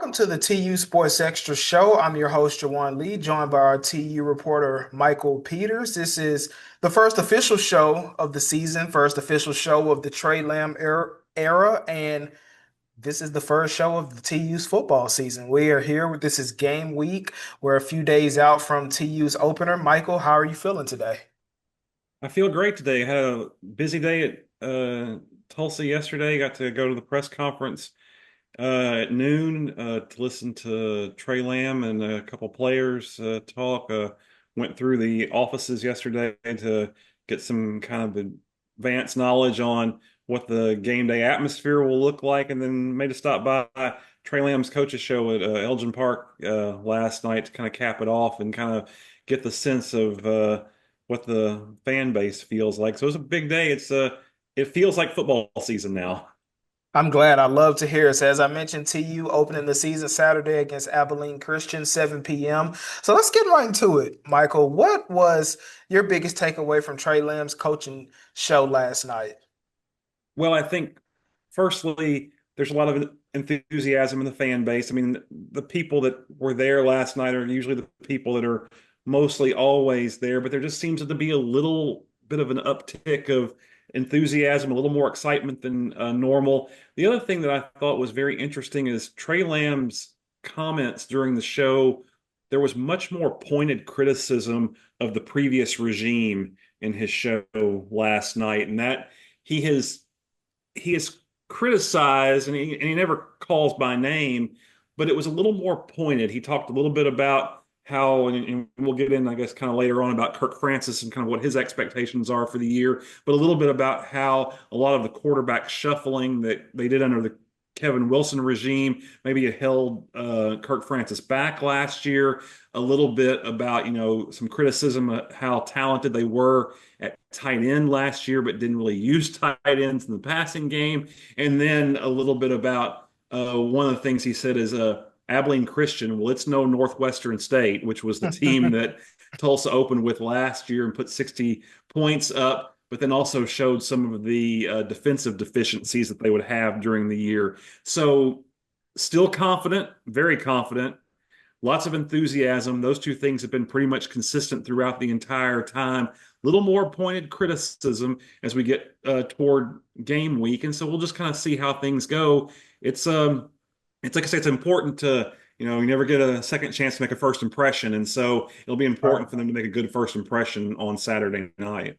Welcome to the TU Sports Extra Show. I'm your host, Juwan-lee, joined by our TU reporter, Michael Peters. This is the first official show of the season, first official show of the Tre Lamb era, and this is the first show of the TU's football season. We are here. This is game week. We're a few days out from TU's opener. Michael, how are you feeling today? I feel great today. I had a busy day at Tulsa yesterday. Got to go to the press conference at noon to listen to Tre Lamb and a couple players talk. Went through the offices yesterday to get some kind of advanced knowledge on what the game day atmosphere will look like, and then made a stop by Tre Lamb's coaches show at Elgin Park last night to kind of cap it off and kind of get the sense of what the fan base feels like. So it was a big day. It feels like football season now. I'm glad. I love to hear it. So as I mentioned, TU opening the season Saturday against Abilene Christian, 7 p.m. So let's get right into it. Michael, what was your biggest takeaway from Tre Lamb's coaching show last night? Well, I think firstly, there's a lot of enthusiasm in the fan base. I mean, the people that were there last night are usually the people that are mostly always there, but there just seems to be a little bit of an uptick of enthusiasm, a little more excitement than normal. The other thing that I thought was very interesting is Tre Lamb's comments during the show. There was much more pointed criticism of the previous regime in his show last night, and that he has he is criticized, and he never calls by name, but it was a little more pointed. He talked a little bit about how, and we'll get in, I guess, kind of later on about Kirk Francis and kind of what his expectations are for the year, but a little bit about how a lot of the quarterback shuffling that they did under the Kevin Wilson regime, maybe it held Kirk Francis back last year. A little bit about, some criticism of how talented they were at tight end last year, but didn't really use tight ends in the passing game. And then a little bit about one of the things he said is Abilene Christian. Well, it's no Northwestern State, which was the team that Tulsa opened with last year and put 60 points up, but then also showed some of the defensive deficiencies that they would have during the year. So, still confident, very confident, lots of enthusiasm. Those two things have been pretty much consistent throughout the entire time. A little more pointed criticism as we get toward game week, and so we'll just kind of see how things go. It's like I say, it's important to you never get a second chance to make a first impression, and so it'll be Right. important for them to make a good first impression on Saturday night.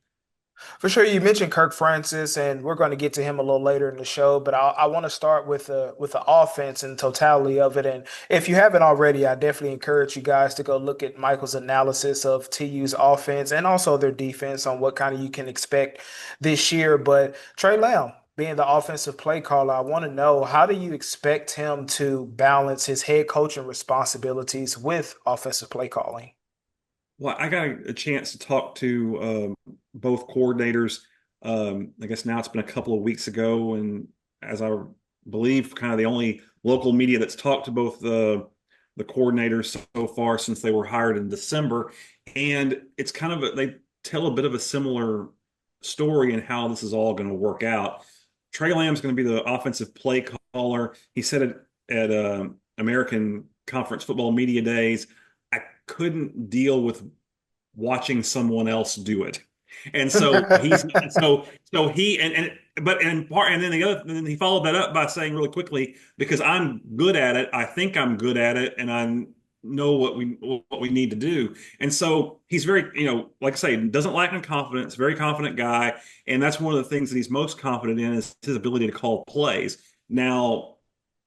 For sure, you mentioned Kirk Francis, and we're going to get to him a little later in the show. But I want to start with the offense and totality of it. And if you haven't already, I definitely encourage you guys to go look at Michael's analysis of TU's offense and also their defense on what kind of you can expect this year. But Tre Lamb, being the offensive play caller, I want to know, how do you expect him to balance his head coaching responsibilities with offensive play calling? Well, I got a chance to talk to both coordinators. I guess now it's been a couple of weeks ago, and as I believe, kind of the only local media that's talked to both the coordinators so far since they were hired in December. And it's kind of they tell a bit of a similar story in how this is all going to work out. Tre Lamb's going to be the offensive play caller. He said it at American Conference Football Media Days. I couldn't deal with watching someone else do it. And so he's so he and but and part and then the other and then he followed that up by saying really quickly, because I'm good at it, I think I'm good at it, and I know what we need to do. And so he's very, like I say, doesn't lack in confidence, very confident guy, and that's one of the things that he's most confident in is his ability to call plays. Now,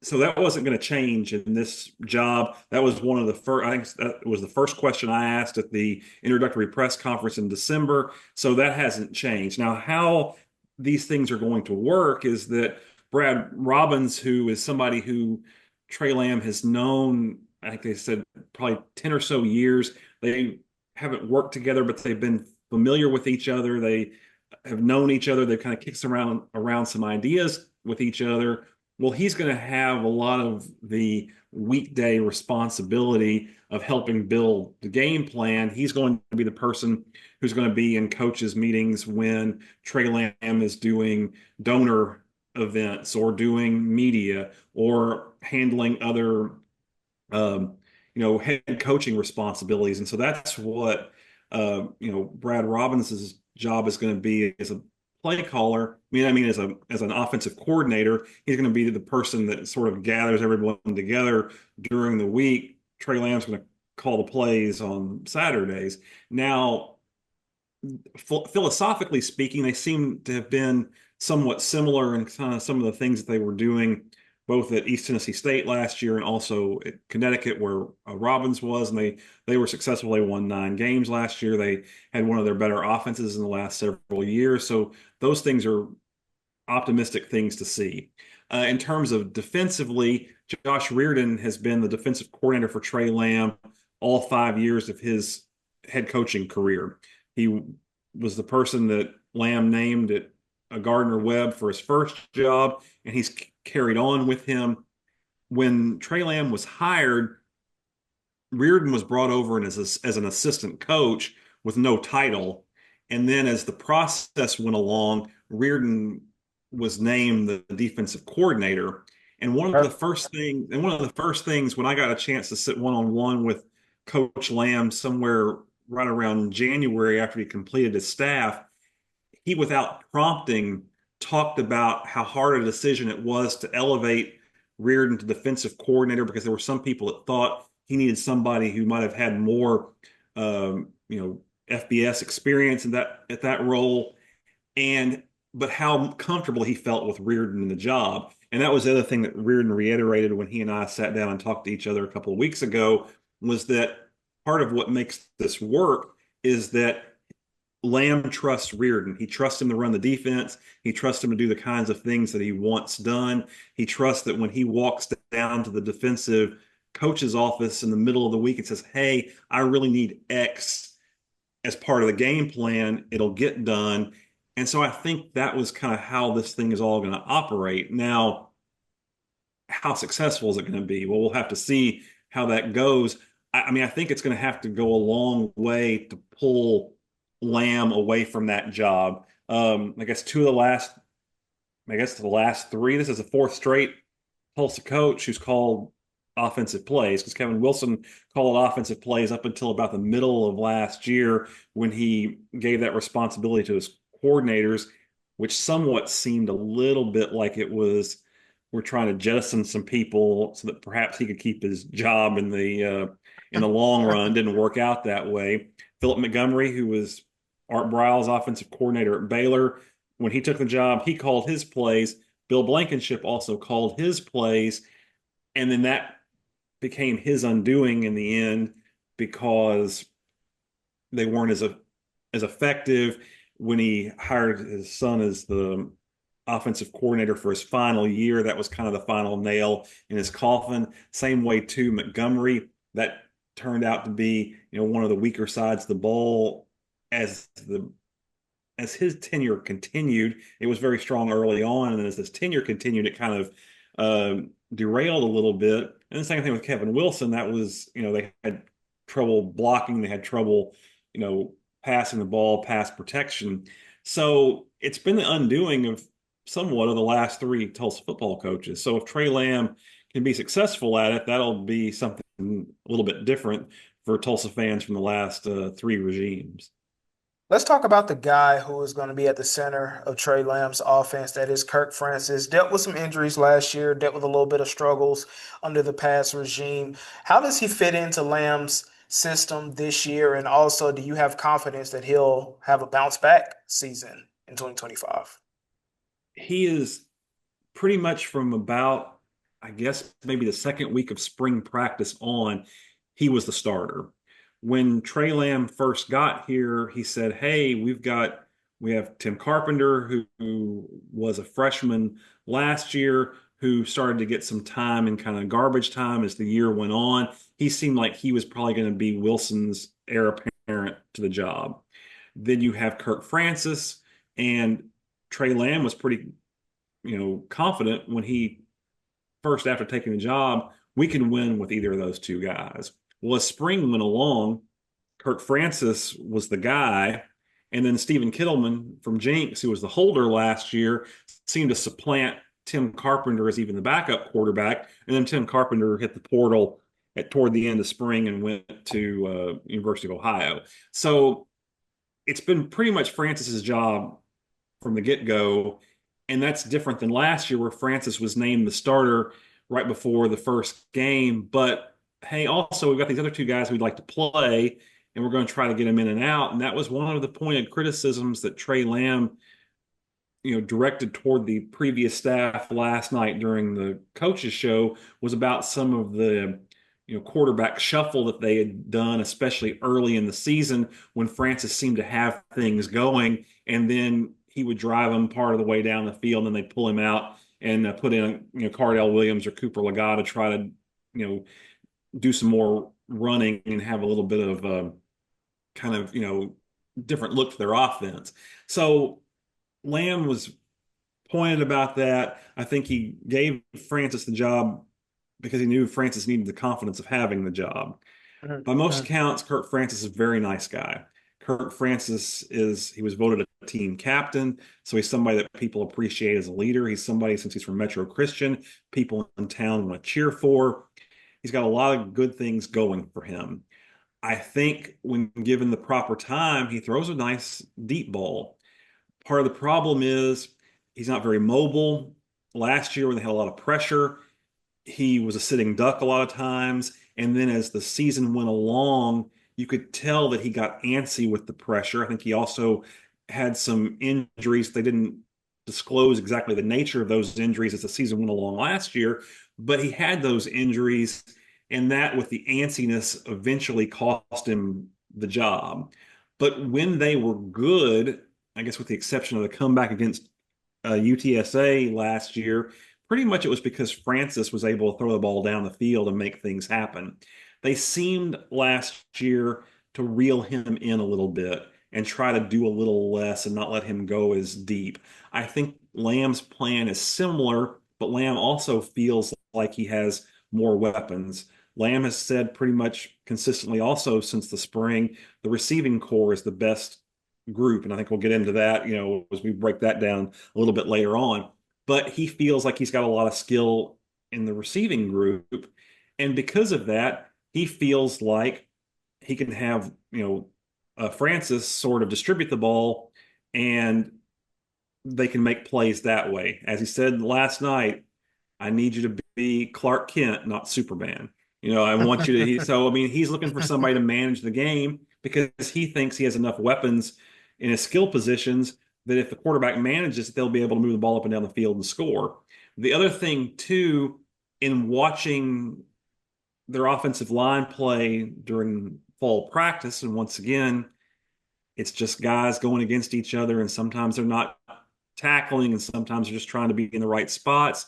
so that wasn't going to change in this job. That was one of the first, I think that was the first question I asked at the introductory press conference in December. So that hasn't changed. Now, how these things are going to work is that Brad Robbins, who is somebody who Tre Lamb has known, I think they said probably 10 or so years. They haven't worked together, but they've been familiar with each other. They have known each other. They've kind of kicked around some ideas with each other. Well, he's going to have a lot of the weekday responsibility of helping build the game plan. He's going to be the person who's going to be in coaches' meetings when Tre Lamb is doing donor events or doing media or handling other um, head coaching responsibilities. And so that's what, Brad Robbins' job is going to be as a play caller. I mean, as an offensive coordinator, he's going to be the person that sort of gathers everyone together during the week. Tre Lamb's going to call the plays on Saturdays. Now, philosophically speaking, they seem to have been somewhat similar in kind of some of the things that they were doing both at East Tennessee State last year and also at Connecticut, where Robbins was, and they were successful. They won 9 games last year. They had one of their better offenses in the last several years. So those things are optimistic things to see. In terms of defensively, Josh Reardon has been the defensive coordinator for Tre Lamb all 5 years of his head coaching career. He was the person that Lamb named at Gardner Webb for his first job, and he's carried on with him. When Tre Lamb was hired, Reardon was brought over as an assistant coach with no title. And then as the process went along, Reardon was named the defensive coordinator. And one of the first things when I got a chance to sit one-on-one with Coach Lamb somewhere right around January after he completed his staff, he, without prompting, talked about how hard a decision it was to elevate Reardon to defensive coordinator because there were some people that thought he needed somebody who might have had more, FBS experience in that at that role, and but how comfortable he felt with Reardon in the job. And that was the other thing that Reardon reiterated when he and I sat down and talked to each other a couple of weeks ago was that part of what makes this work is that Lamb trusts Reardon. He trusts him to run the defense. He trusts him to do the kinds of things that he wants done. He trusts that when he walks down to the defensive coach's office in the middle of the week and says, "Hey, I really need X as part of the game plan," it'll get done. And so I think that was kind of how this thing is all going to operate. Now, how successful is it going to be? Well, we'll have to see how that goes. I think it's going to have to go a long way to pull Lamb away from that job. I guess the last three. This is the fourth straight Tulsa coach who's called offensive plays because Kevin Wilson called offensive plays up until about the middle of last year when he gave that responsibility to his coordinators, which somewhat seemed a little bit like it was we're trying to jettison some people so that perhaps he could keep his job in the long run. Didn't work out that way. Philip Montgomery, who was Art Briles' offensive coordinator at Baylor, when he took the job, he called his plays. Bill Blankenship also called his plays, and then that became his undoing in the end because they weren't as effective when he hired his son as the offensive coordinator for his final year. That was kind of the final nail in his coffin. Same way too, Montgomery, that turned out to be, one of the weaker sides of the ball as his tenure continued. It was very strong early on, and then as his tenure continued, it kind of derailed a little bit. And the same thing with Kevin Wilson. That was, they had trouble blocking, they had trouble, passing the ball, pass protection. So it's been the undoing of somewhat of the last three Tulsa football coaches. So if Tre Lamb can be successful at it, that'll be something a little bit different for Tulsa fans from the last three regimes. Let's talk about the guy who is going to be at the center of Tre Lamb's offense. That is Kirk Francis. Dealt with some injuries last year, dealt with a little bit of struggles under the past regime. How does he fit into Lamb's system this year? And also, do you have confidence that he'll have a bounce back season in 2025? He is pretty much from about, I guess, maybe the second week of spring practice on, he was the starter. When Tre Lamb first got here, he said, "Hey, we have Tim Carpenter, who was a freshman last year, who started to get some time in kind of garbage time as the year went on. He seemed like he was probably going to be Wilson's heir apparent to the job. Then you have Kirk Francis, and Tre Lamb was pretty, confident when he first after taking the job, we can win with either of those two guys. Well, as spring went along, Kirk Francis was the guy, and then Stephen Kittleman from Jinx, who was the holder last year, seemed to supplant Tim Carpenter as even the backup quarterback. And then Tim Carpenter hit the portal toward the end of spring and went to University of Ohio. So it's been pretty much Francis's job from the get-go, and that's different than last year where Francis was named the starter right before the first game. But hey, also we've got these other two guys we'd like to play, and we're going to try to get them in and out. And that was one of the pointed criticisms that Tre Lamb, directed toward the previous staff last night during the coaches show was about some of the quarterback shuffle that they had done, especially early in the season when Francis seemed to have things going, and then he would drive them part of the way down the field, and then they'd pull him out and put in Cardell Williams or Cooper Legas to try to do some more running and have a little bit of kind of different look to their offense. So Lamb was pointed about that. I think he gave Francis the job because he knew Francis needed the confidence of having the job. Mhm, By most mhm. accounts, Kirk Francis is a very nice guy. Kirk Francis he was voted a team captain, so he's somebody that people appreciate as a leader. He's somebody, since he's from Metro Christian, people in town want to cheer for. He's got a lot of good things going for him. I think when given the proper time, he throws a nice deep ball. Part of the problem is he's not very mobile. Last year, when they had a lot of pressure, he was a sitting duck a lot of times. And then as the season went along, you could tell that he got antsy with the pressure. I think he also had some injuries. They didn't disclose exactly the nature of those injuries as the season went along last year, but he had those injuries, and that with the antsiness eventually cost him the job. But when they were good, I guess with the exception of the comeback against UTSA last year, pretty much it was because Francis was able to throw the ball down the field and make things happen. They seemed last year to reel him in a little bit and try to do a little less and not let him go as deep. I think Lamb's plan is similar, but Lamb also feels like he has more weapons. Lamb has said pretty much consistently also since the spring, the receiving core is the best group. And I think we'll get into that, as we break that down a little bit later on. But he feels like he's got a lot of skill in the receiving group. And because of that, he feels like he can have, Francis sort of distribute the ball and they can make plays that way. As he said last night, I need you to be Clark Kent, not Superman. I want you to. So, I mean, he's looking for somebody to manage the game because he thinks he has enough weapons in his skill positions that if the quarterback manages it, they'll be able to move the ball up and down the field and score. The other thing, too, in watching their offensive line play during fall practice, and once again, it's just guys going against each other, and sometimes they're not tackling, and sometimes they're just trying to be in the right spots.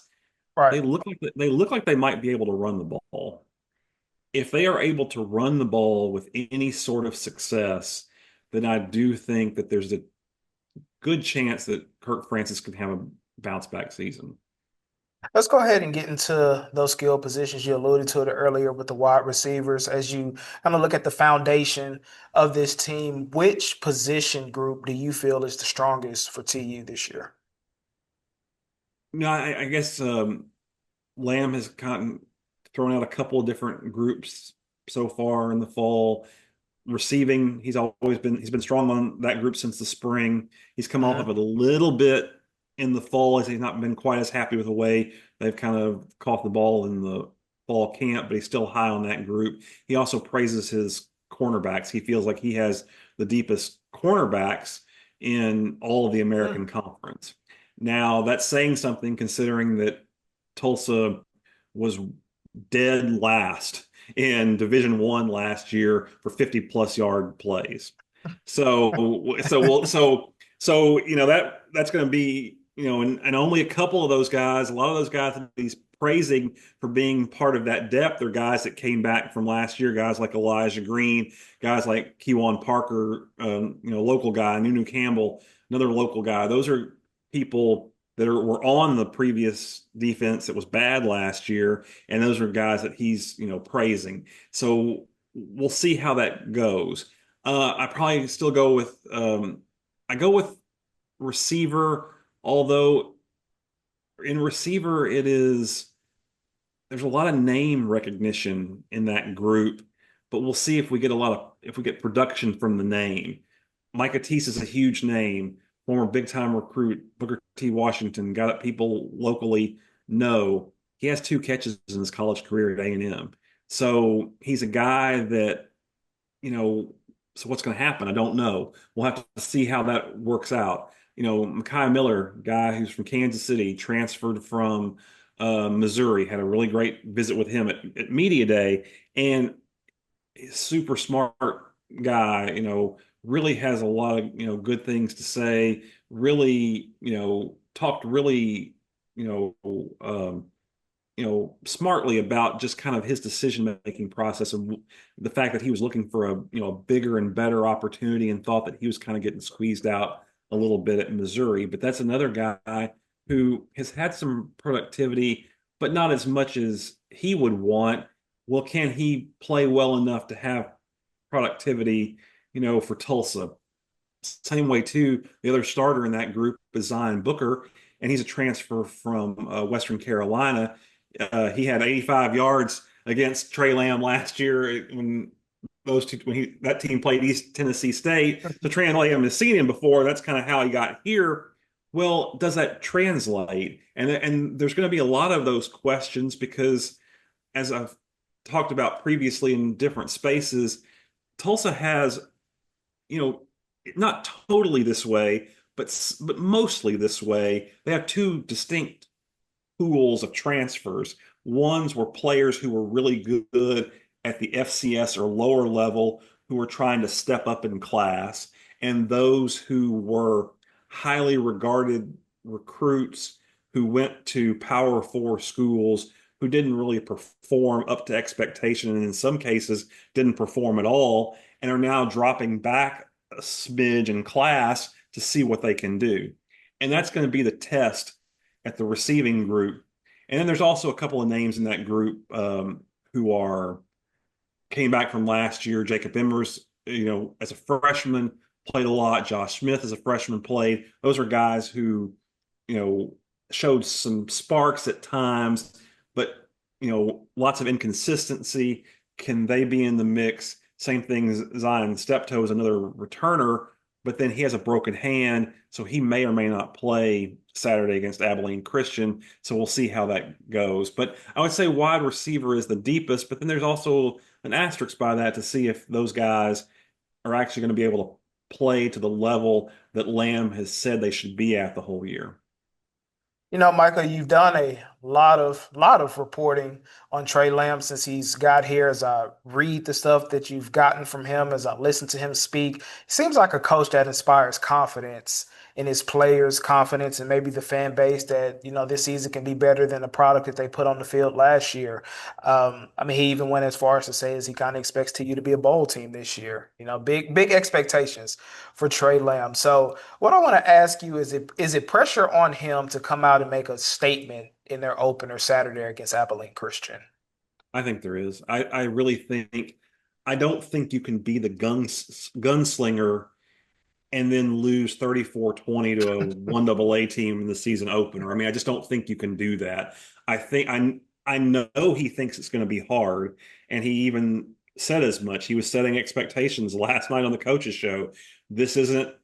Right. They look like they might be able to run the ball. If they are able to run the ball with any sort of success, then I do think that there's a good chance that Kirk Francis can have a bounce back season. Let's go ahead and get into those skill positions. You alluded to it earlier with the wide receivers. As you kind of look at the foundation of this team, which position group do you feel is the strongest for TU this year? No, I guess Lamb has gotten thrown out a couple of different groups so far in the fall. Receiving, he's been strong on that group since the spring. He's come off of Hmm. it a little bit in the fall as he's not been quite as happy with the way they've kind of caught the ball in the fall camp, but he's still high on that group. He also praises his cornerbacks. He feels like he has the deepest cornerbacks in all of the American Conference. Now, that's saying something considering that Tulsa was dead last in Division I last year for 50+ yard plays. That's going to be, and only a couple of those guys, a lot of those guys that he's praising for being part of that depth are guys that came back from last year, guys like Elijah Green, guys like Kewan Parker, local guy, Nunu Campbell, another local guy. Those are people that were on the previous defense that was bad last year, and those are guys that he's praising. So we'll see how that goes. I probably still go with I go with receiver, although in receiver it is there's a lot of name recognition in that group, but we'll see if we get if we get production from the name. Micah Teese is a huge name, former big time recruit, Booker T. Washington, guy that people locally know. He has 2 catches in his college career at A&M. So he's a guy that, you know, so what's going to happen? I don't know. We'll have to see how that works out. Mekhi Miller, guy who's from Kansas City, transferred from Missouri, had a really great visit with him at Media Day, and super smart guy, really has a lot of, good things to say, really, talked really, you smartly about just kind of his decision making process and the fact that he was looking for a bigger and better opportunity and thought that he was kind of getting squeezed out a little bit at Missouri. But that's another guy who has had some productivity, but not as much as he would want. Well, can he play well enough to have productivity, for Tulsa? Same way too, the other starter in that group is Zion Booker, and he's a transfer from Western Carolina. He had 85 yards against Tre Lamb last year when that team played East Tennessee State. So Tre Lamb has seen him before. That's kind of how he got here. Well, does that translate? And there's going to be a lot of those questions because, as I've talked about previously in different spaces, Tulsa has, you know, not totally this way, but mostly this way. They have 2 distinct pools of transfers. Ones were players who were really good at the FCS or lower level who were trying to step up in class, and those who were highly regarded recruits who went to Power Four schools who didn't really perform up to expectation, and in some cases didn't perform at all, and are now dropping back a smidge in class to see what they can do. And that's going to be the test at the receiving group. And then there's also a couple of names in that group who are came back from last year. Jacob Emmers, as a freshman, played a lot. Josh Smith, as a freshman, played. Those are guys who, you know, showed some sparks at times, but lots of inconsistency. Can they be in the mix? Same thing as Zion Steptoe is another returner, but then he has a broken hand, so he may or may not play Saturday against Abilene Christian. So we'll see how that goes. But I would say wide receiver is the deepest, but then there's also an asterisk by that to see if those guys are actually going to be able to play to the level that Lamb has said they should be at the whole year. Michael, you've done a lot of reporting on Tre Lamb since he's got here. As I read the stuff that you've gotten from him, as I listen to him speak, he seems like a coach that inspires confidence in his players, confidence, and maybe the fan base that this season can be better than the product that they put on the field last year. I mean, he even went as far as to say as he kind of expects TU to be a bowl team this year. Big expectations for Tre Lamb. So. What I want to ask you is it pressure on him to come out and make a statement in their opener Saturday against Abilene Christian? I think there is. I really think I don't think you can be the gunslinger and then lose 34-20 to a 1AA team in the season opener. I mean, I just don't think you can do that. I know he thinks it's going to be hard, and he even said as much. He was setting expectations last night on the coaches show. This isn't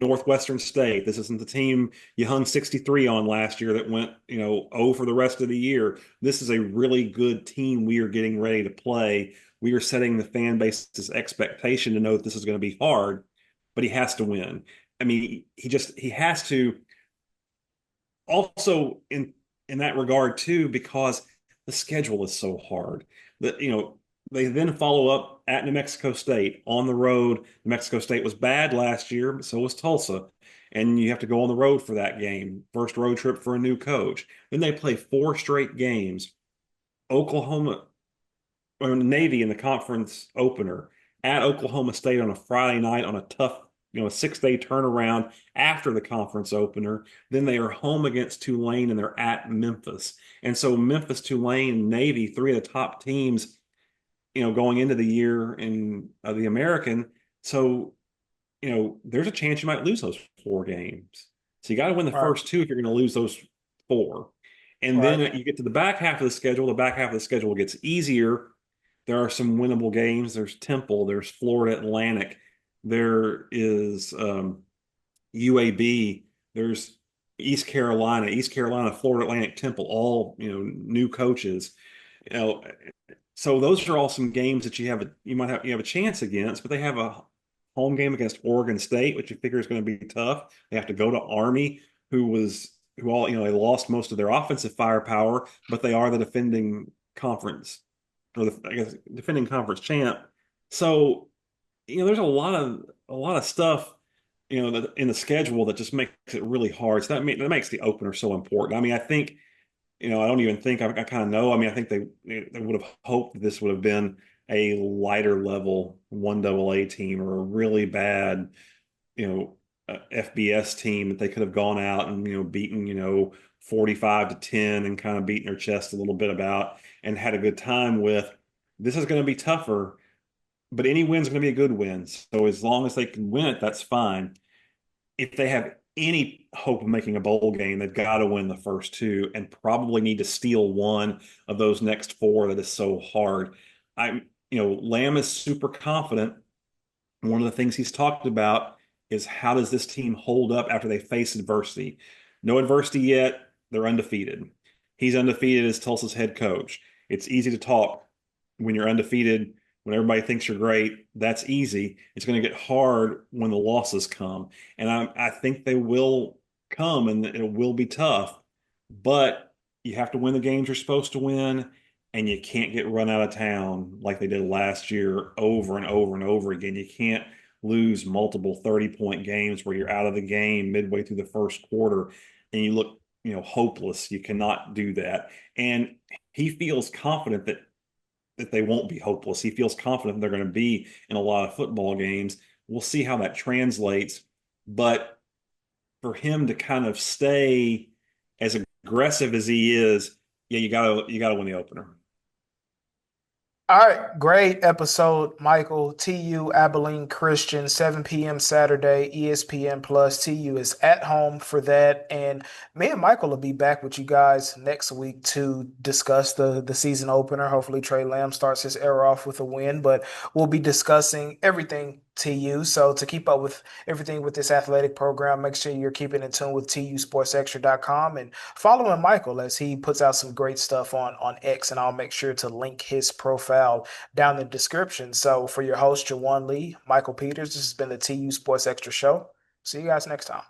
Northwestern State. This isn't the team you hung 63 on last year that went, 0 for the rest of the year. This is a really good team we are getting ready to play. We are setting the fan base's expectation to know that this is going to be hard, but he has to win. I mean, he has to also in that regard too, because the schedule is so hard that they then follow up at New Mexico State on the road. New Mexico State was bad last year, but so was Tulsa. And you have to go on the road for that game. First road trip for a new coach. Then they play 4 straight games. Oklahoma or Navy in the conference opener at Oklahoma State on a Friday night on a tough, 6-day turnaround after the conference opener. Then they are home against Tulane and they're at Memphis. And so Memphis, Tulane, Navy, 3 of the top teams, going into the year in the American. So, there's a chance you might lose those 4 games. So you got to win the Right. first 2 if you're going to lose those 4. And then Right. you get to the back half of the schedule. The back half of the schedule gets easier. There are some winnable games. There's Temple. There's Florida Atlantic. There is UAB. There's East Carolina, Florida Atlantic, Temple. All new coaches. You know, so those are all some games that you have a chance against. But they have a home game against Oregon State, which you figure is going to be tough. They have to go to Army, who all they lost most of their offensive firepower, but they are the defending conference or I guess defending conference champ. So there's a lot of stuff that in the schedule that just makes it really hard. So that makes the opener so important. I mean, I think I don't even think I kind of know. I mean, I think they would have hoped that this would have been a lighter level 1AA team or a really bad, FBS team that they could have gone out and beaten 45 to 10 and kind of beaten their chest a little bit about and had a good time with. This is going to be tougher, but any win's going to be a good win. So as long as they can win it, that's fine. If they have any hope of making a bowl game, they've got to win the first two and probably need to steal one of those next four that is so hard. Lamb is super confident. One of the things he's talked about is how does this team hold up after they face adversity? No adversity yet. They're undefeated. He's undefeated as Tulsa's head coach. It's easy to talk when you're undefeated, when everybody thinks you're great. That's easy. It's going to get hard when the losses come. And I think they will come and it will be tough, but you have to win the games you're supposed to win and you can't get run out of town like they did last year over and over and over again. You can't lose multiple 30-point games where you're out of the game midway through the first quarter and you look, hopeless. You cannot do that. And he feels confident that they won't be hopeless. He feels confident they're going to be in a lot of football games. We'll see how that translates. But for him to kind of stay as aggressive as he is, yeah, you gotta win the opener. All right, great episode, Michael. TU Abilene Christian, 7 p.m. Saturday, ESPN Plus. TU is at home for that. And me and Michael will be back with you guys next week to discuss the season opener. Hopefully, Tre Lamb starts his era off with a win, but we'll be discussing everything TU. So to keep up with everything with this athletic program, make sure you're keeping in tune with TUSportsExtra.com and following Michael as he puts out some great stuff on X, and I'll make sure to link his profile down in the description. So for your host, Juwan-lee, Michael Peters, this has been the TU Sports Extra Show. See you guys next time.